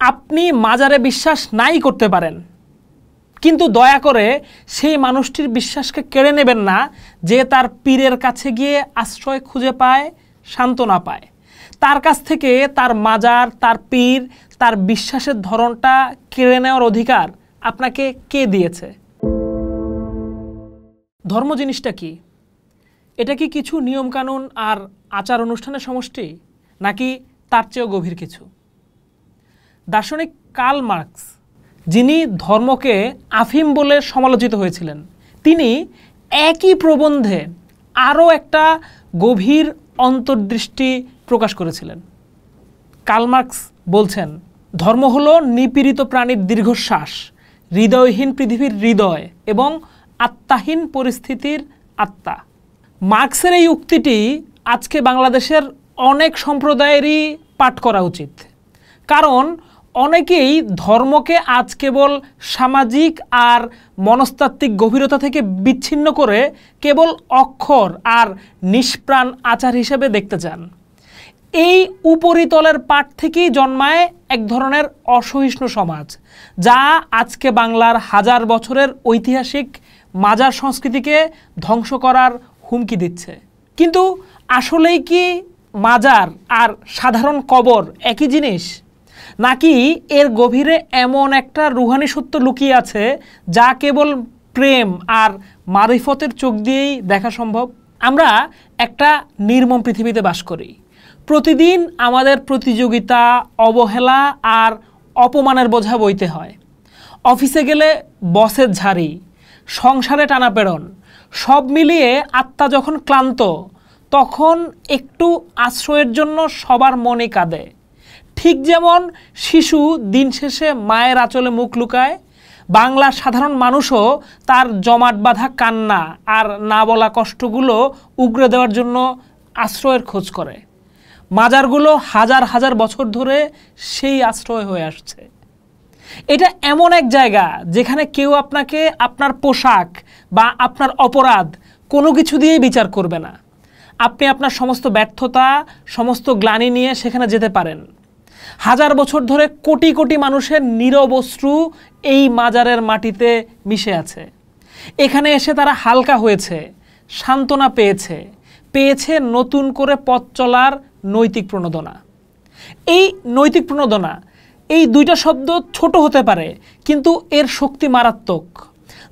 আপনি মাজারে বিশ্বাস নাই করতে পারেন, কিন্তু দয়া করে সেই মানুষটির বিশ্বাসকে কেড়ে নেবেন না যে তার পীরের কাছে গিয়ে আশ্রয় খুঁজে পায়, সান্ত্বনা পায়। তার কাছ থেকে তার মাজার, তার পীর, তার বিশ্বাসের ধরনটা কেড়ে নেওয়ার অধিকার আপনাকে কে দিয়েছে? ধর্ম জিনিসটা কি? এটা কি কিছু নিয়মকানুন আর আচার অনুষ্ঠানের সমষ্টি, নাকি তার চেয়েও গভীর কিছু? দার্শনিক কার্ল মার্কস, যিনি ধর্মকে আফিম বলে সমালোচিত হয়েছিলেন, তিনি একই প্রবন্ধে আরও একটা গভীর অন্তর্দৃষ্টি প্রকাশ করেছিলেন। কার্ল মার্কস বলছেন, ধর্ম হলো নিপীড়িত প্রাণীর দীর্ঘশ্বাস, হৃদয়হীন পৃথিবীর হৃদয় এবং আত্মাহীন পরিস্থিতির আত্মা। মার্কসের এই উক্তিটি আজকে বাংলাদেশের অনেক সম্প্রদায়েরই পাঠ করা উচিত, কারণ অনেকেই ধর্মকে আজ কেবল সামাজিক আর মনস্তাত্ত্বিক গভীরতা থেকে বিচ্ছিন্ন করে কেবল অক্ষর আর নিষ্প্রাণ আচার হিসেবে দেখতে চান। এই উপরিতলের পাঠ থেকেই জন্মায় এক ধরনের অসহিষ্ণু সমাজ, যা আজকে বাংলার হাজার বছরের ঐতিহাসিক মাজার সংস্কৃতিকে ধ্বংস করার হুমকি দিচ্ছে। কিন্তু আসলেই কি মাজার আর সাধারণ কবর একই জিনিস, নাকি এর গভীরে এমন একটা রুহানি সত্য লুকিয়ে আছে যা কেবল প্রেম আর মারিফতের চোখ দিয়েই দেখা সম্ভব? আমরা একটা নির্মম পৃথিবীতে বাস করি। প্রতিদিন আমাদের প্রতিযোগিতা, অবহেলা আর অপমানের বোঝা বইতে হয়। অফিসে গেলে বসের ঝাড়ি, সংসারে টানাপেড়ন, সব মিলিয়ে আত্মা যখন ক্লান্ত, তখন একটু আশ্রয়ের জন্য সবার মনে কাঁদে। ঠিক যেমন শিশু দিন শেষে মায়ের আঁচলে মুখ লুকায়, বাংলার সাধারণ মানুষও তার জমাট বাঁধা কান্না আর না বলা কষ্টগুলো উগরে দেওয়ার জন্য আশ্রয়ের খোঁজ করে। মাজারগুলো হাজার হাজার বছর ধরে সেই আশ্রয় হয়ে আসছে। এটা এমন এক জায়গা যেখানে কেউ আপনাকে আপনার পোশাক বা আপনার অপরাধ কোনো কিছু দিয়েই বিচার করবে না। আপনি আপনার সমস্ত ব্যর্থতা, সমস্ত গ্লানি নিয়ে সেখানে যেতে পারেন। হাজার বছর ধরে কোটি কোটি মানুষের নীরব অশ্রু এই মাজারের মাটিতে মিশে আছে। এখানে এসে তারা হালকা হয়েছে, সান্ত্বনা পেয়েছে, পেয়েছে নতুন করে পথ চলার নৈতিক প্রণোদনা। এই নৈতিক প্রণোদনা, এই দুইটা শব্দ ছোট হতে পারে, কিন্তু এর শক্তি মারাত্মক।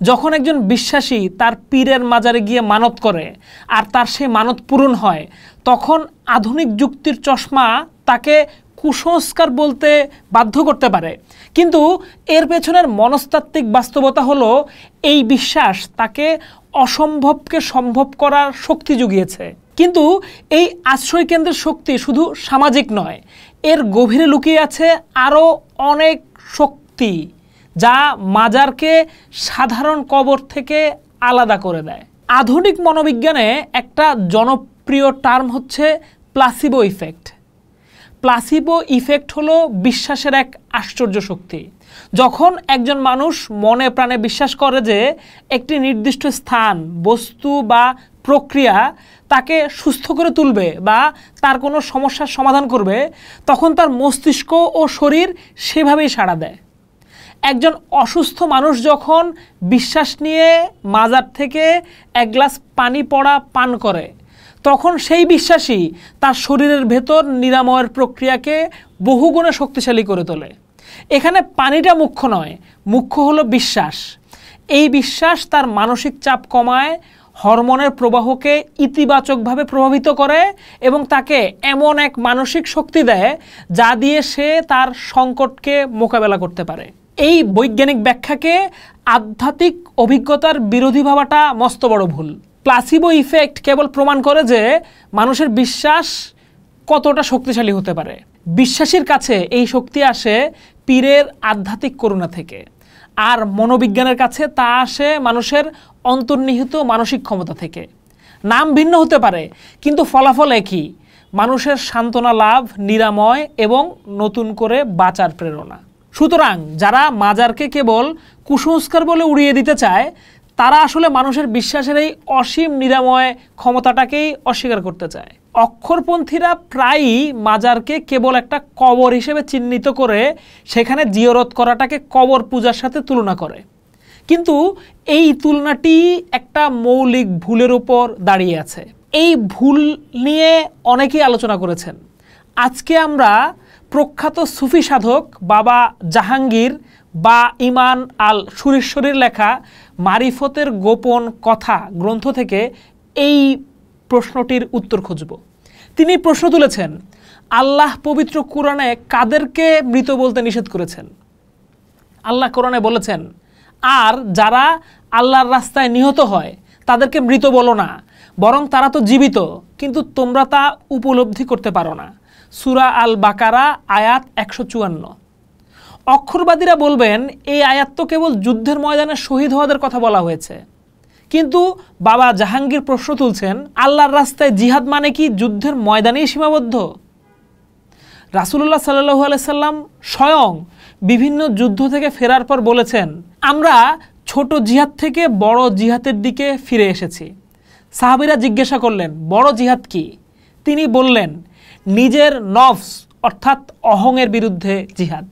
যখন একজন বিশ্বাসী তার পীরের মাজারে গিয়ে মানত করে আর তার সেই মানত পূরণ হয়, তখন আধুনিক যুক্তির চশমা তাকে কুসংস্কার বলতে বাধ্য করতে পারে, কিন্তু এর পেছনের মনস্তাত্ত্বিক বাস্তবতা হলো এই বিশ্বাস তাকে অসম্ভবকে সম্ভব করার শক্তি জুগিয়েছে। কিন্তু এই আশ্রয় কেন্দ্রের শক্তি শুধু সামাজিক নয়, এর গভীরে লুকিয়ে আছে আরও অনেক শক্তি যা মাজারকে সাধারণ কবর থেকে আলাদা করে দেয়। আধুনিক মনোবিজ্ঞানে একটা জনপ্রিয় টার্ম হচ্ছে প্লাসিবো ইফেক্ট। প্লাসিবো ইফেক্ট হলো বিশ্বাসের এক আশ্চর্য শক্তি। যখন একজন মানুষ মনে প্রাণে বিশ্বাস করে যে একটি নির্দিষ্ট স্থান, বস্তু বা প্রক্রিয়া তাকে সুস্থ করে তুলবে বা তার কোনো সমস্যার সমাধান করবে, তখন তার মস্তিষ্ক ও শরীর সেভাবেই সাড়া দেয়। একজন অসুস্থ মানুষ যখন বিশ্বাস নিয়ে মাজার থেকে এক গ্লাস পানি পড়া পান করে, তখন সেই বিশ্বাসই তার শরীরের ভেতর নিরাময়ের প্রক্রিয়াকে বহুগুণে শক্তিশালী করে তোলে। এখানে পানিটা মুখ্য নয়, মুখ্য হলো বিশ্বাস। এই বিশ্বাস তার মানসিক চাপ কমায়, হরমোনের প্রবাহকে ইতিবাচকভাবে প্রভাবিত করে এবং তাকে এমন এক মানসিক শক্তি দেয় যা দিয়ে সে তার সংকটকে মোকাবেলা করতে পারে। এই বৈজ্ঞানিক ব্যাখ্যাকে আধ্যাত্মিক অভিজ্ঞতার বিরোধী ভাবাটা মস্ত বড় ভুল। প্লাসিবো ইফেক্ট কেবল প্রমাণ করে যে মানুষের বিশ্বাস কতটা শক্তিশালী হতে পারে। বিশ্বাসীর কাছে এই শক্তি আসে পীরের আধ্যাত্মিক করুণা থেকে, আর মনোবিজ্ঞানের কাছে তা আসে মানুষের অন্তর্নিহিত মানসিক ক্ষমতা থেকে। নাম ভিন্ন হতে পারে, কিন্তু ফলাফল একই: মানুষের সান্ত্বনা লাভ, নিরাময় এবং নতুন করে বাঁচার প্রেরণা। সুতরাং যারা মাজারকে কেবল কুসংস্কার বলে উড়িয়ে দিতে চায়, তারা আসলে মানুষের বিশ্বাসের এই অসীম নিরাময় ক্ষমতাটাকেই অস্বীকার করতে চায়। অক্ষরপন্থীরা প্রায়ই মাজারকে কেবল একটা কবর হিসেবে চিহ্নিত করে সেখানে জিয়ারত করাটাকে কবর পূজার সাথে তুলনা করে, কিন্তু এই তুলনাটি একটা মৌলিক ভুলের উপর দাঁড়িয়ে আছে। এই ভুল নিয়ে অনেকেই আলোচনা করেছেন। আজকে আমরা প্রখ্যাত সুফি সাধক বাবা জাহাঙ্গীর বা ইমান আল সুরেশ্বরীর লেখা মারিফতের গোপন কথা গ্রন্থ থেকে এই প্রশ্নটির উত্তর খুঁজব। তিনি প্রশ্ন তুলেছেন, আল্লাহ পবিত্র কোরআনে কাদেরকে মৃত বলতে নিষেধ করেছেন? আল্লাহ কোরআনে বলেছেন, আর যারা আল্লাহর রাস্তায় নিহত হয় তাদেরকে মৃত বলো না, বরং তারা তো জীবিত, কিন্তু তোমরা তা উপলব্ধি করতে পারো না। সূরা আল বাকারা আয়াত 154। অক্ষরবাদীরা বলবেন এই আয়াত তো কেবল যুদ্ধের ময়দানে শহীদ হওয়াদের কথা বলা হয়েছে, কিন্তু বাবা জাহাঙ্গীর প্রশ্ন তুলছেন, আল্লাহর রাস্তায় জিহাদ মানে কি যুদ্ধের ময়দানেই সীমাবদ্ধ? রাসূলুল্লাহ সাল্লাল্লাহু আলাইহি সাল্লাম স্বয়ং বিভিন্ন যুদ্ধ থেকে ফেরার পর বলেছেন, আমরা ছোট জিহাদ থেকে বড় জিহাদের দিকে ফিরে এসেছি। সাহাবীরা জিজ্ঞাসা করলেন, বড় জিহাদ কি? তিনি বললেন, নিজের নফস অর্থাৎ অহংয়ের বিরুদ্ধে জিহাদ।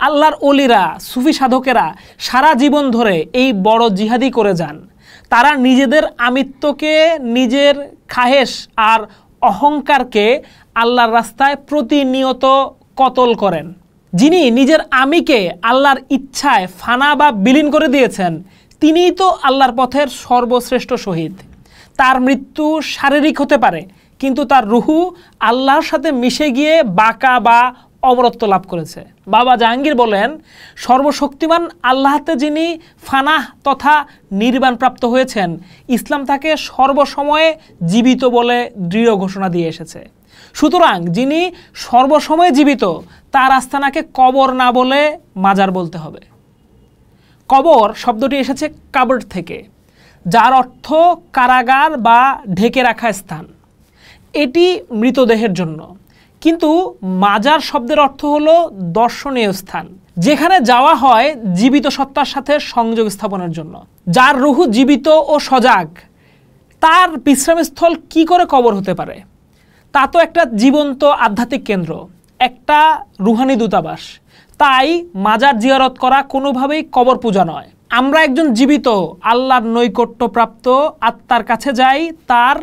আল্লাহর ওলিরা, সুফি সাধকেরা সারা জীবন ধরে এই বড় জিহাদই করে যান। তারা নিজেদের আমিত্বকে, নিজের খাহেশ আর অহংকারকে আল্লাহর রাস্তায় প্রতিনিয়ত কতল করেন। যিনি নিজের আমিকে আল্লাহর ইচ্ছায় ফানা বা বিলীন করে দিয়েছেন, তিনিই তো আল্লাহর পথের সর্বশ্রেষ্ঠ শহীদ। তার মৃত্যু শারীরিক হতে পারে, কিন্তু তার রুহু আল্লাহর সাথে মিশে গিয়ে বাঁকা বা অমরত্ব লাভ করেছে। বাবা জাহাঙ্গীর বলেন, সর্বশক্তিমান আল্লাহতে যিনি ফানাহ তথা নির্বাণ প্রাপ্ত হয়েছেন, ইসলাম তাকে সর্বসময়ে জীবিত বলে দৃঢ় ঘোষণা দিয়ে এসেছে। সুতরাং যিনি সর্বসময়ে জীবিত, তার আস্তানাকে কবর না বলে মাজার বলতে হবে। কবর শব্দটি এসেছে কাবর থেকে, যার অর্থ কারাগার বা ঢেকে রাখা স্থান। এটি মৃতদেহের জন্য, কিন্তু মাজার শব্দের অর্থ হলো দর্শনীয় স্থান, যেখানে যাওয়া হয় জীবিত সত্তার সাথে সংযোগ স্থাপনের জন্য। যার রুহু জীবিত ও সজাগ, তার বিশ্রামস্থল কি করে কবর হতে পারে? তা তো একটা জীবন্ত আধ্যাত্মিক কেন্দ্র, একটা রুহানি দূতাবাস। তাই মাজার জিয়ারত করা কোনোভাবেই কবর পূজা নয়। আমরা একজন জীবিত আল্লাহর নৈকট্যপ্রাপ্ত আত্মার কাছে যাই তার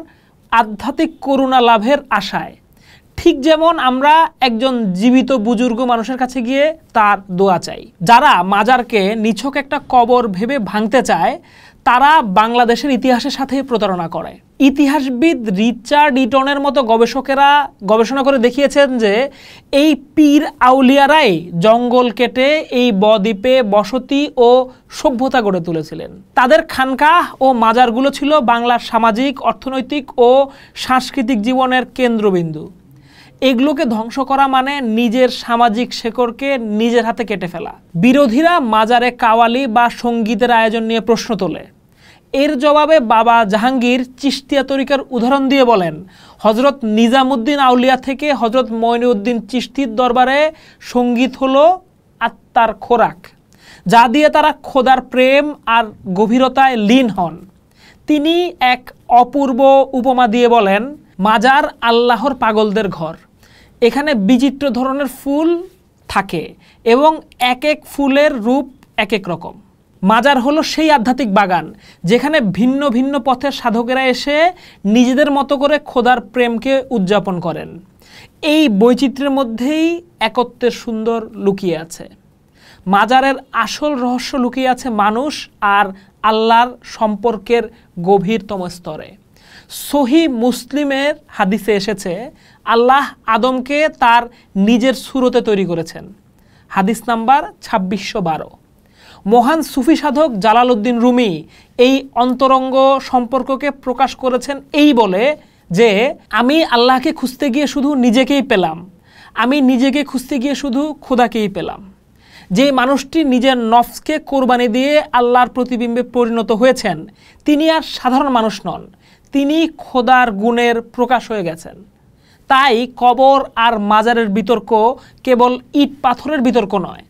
আধ্যাত্মিক করুণা লাভের আশায়, ঠিক যেমন আমরা একজন জীবিত বুজুর্গ মানুষের কাছে গিয়ে তার দোয়া চাই। যারা মাজারকে নিছক একটা কবর ভেবে ভাঙতে চায়, তারা বাংলাদেশের ইতিহাসের সাথে প্রতারণা করে। ইতিহাসবিদ রিচার্ড ইটনের মতো গবেষকেরা গবেষণা করে দেখিয়েছেন যে এই পীর আউলিয়ারাই জঙ্গল কেটে এই বদ্বীপে বসতি ও সভ্যতা গড়ে তুলেছিলেন। তাদের খানকাহ ও মাজারগুলো ছিল বাংলার সামাজিক, অর্থনৈতিক ও সাংস্কৃতিক জীবনের কেন্দ্রবিন্দু। এগুলোকে ধ্বংস করা মানে নিজের সামাজিক শেকড়কে নিজের হাতে কেটে ফেলা। বিরোধীরা মাজারে কাওয়ালি বা সঙ্গীতের আয়োজন নিয়ে প্রশ্ন তোলে। এর জবাবে বাবা জাহাঙ্গীর চিশতিয়া তরিকার উদাহরণ দিয়ে বলেন, হজরত নিজামুদ্দিন আউলিয়া থেকে হজরত মঈনুদ্দিন চিশতির দরবারে সঙ্গীত হলো আত্মার খোরাক, যা দিয়ে তারা খোদার প্রেম আর গভীরতায় লীন হন। তিনি এক অপূর্ব উপমা দিয়ে বলেন, মাজার আল্লাহর পাগলদের ঘর। এখানে বিচিত্র ধরনের ফুল থাকে এবং এক এক ফুলের রূপ এক এক রকম। মাজার হলো সেই আধ্যাত্মিক বাগান যেখানে ভিন্ন ভিন্ন পথের সাধকেরা এসে নিজেদের মতো করে খোদার প্রেমকে উদযাপন করেন। এই বৈচিত্র্যের মধ্যেই একত্বের সুন্দর লুকিয়ে আছে। মাজারের আসল রহস্য লুকিয়ে আছে মানুষ আর আল্লাহর সম্পর্কের গভীরতম স্তরে। সহি মুসলিমের হাদিসে এসেছে, আল্লাহ আদমকে তার নিজের সুরতে তৈরি করেছেন। হাদিস নাম্বার 2612। মহান সুফি সাধক জালালউদ্দিন রুমি এই অন্তরঙ্গ সম্পর্ককে প্রকাশ করেছেন এই বলে যে, আমি আল্লাহকে খুঁজতে গিয়ে শুধু নিজেকেই পেলাম, আমি নিজেকে খুঁজতে গিয়ে শুধু খোদাকেই পেলাম। যে মানুষটি নিজের নফসকে কোরবানি দিয়ে আল্লাহর প্রতিবিম্বে পরিণত হয়েছেন, তিনি আর সাধারণ মানুষ নন, তিনি খোদার গুণের প্রকাশ হয়ে গেছেন। তাই কবর আর মাজারের বিতর্ক কেবল ইট পাথরের বিতর্ক নয়,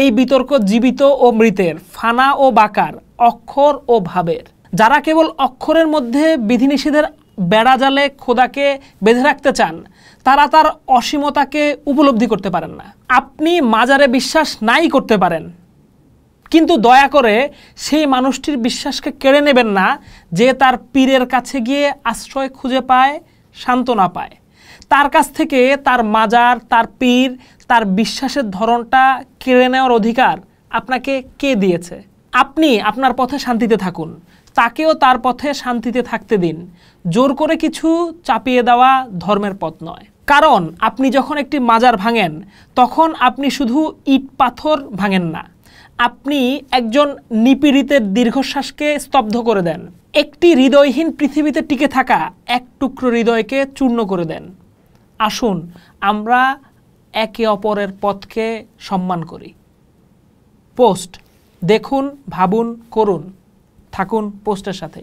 এই বিতর্ক জীবিত ও মৃতের, ফানা ও বাকার, অক্ষর ও ভাবের। যারা কেবল অক্ষরের মধ্যে বিধিনিষেধের বেড়াজালে খোদাকে বেঁধে রাখতে চান তারা তার অসীমতাকে উপলব্ধি করতে পারেন না। আপনি মাজারে বিশ্বাস নাই করতে পারেন, কিন্তু দয়া করে সেই মানুষটির বিশ্বাসকে কেড়ে নেবেন না যে তার পীরের কাছে গিয়ে আশ্রয় খুঁজে পায়, সান্ত্বনা পায়। তার কাছ থেকে তার মাজার, তার পীর, তার বিশ্বাসের ধরনটা কেড়ে নেওয়ার অধিকার আপনাকে কে দিয়েছে? আপনি আপনার পথে শান্তিতে থাকুন, তাকেও তার পথে শান্তিতে থাকতে দিন। জোর করে কিছু চাপিয়ে দেওয়া ধর্মের পথ নয়। কারণ আপনি যখন একটি মাজার ভাঙেন তখন আপনি শুধু ইট পাথর ভাঙেন না, আপনি একজন নিপীড়িতের দীর্ঘশ্বাসকে স্তব্ধ করে দেন। একটি হৃদয়হীন পৃথিবীতে টিকে থাকা এক টুকরো হৃদয়কে চূর্ণ করে দেন। আসুন আমরা একে অপরের পথকে সম্মান করি। পোস্ট দেখুন, ভাবুন, করুন, থাকুন পোস্টের সাথে।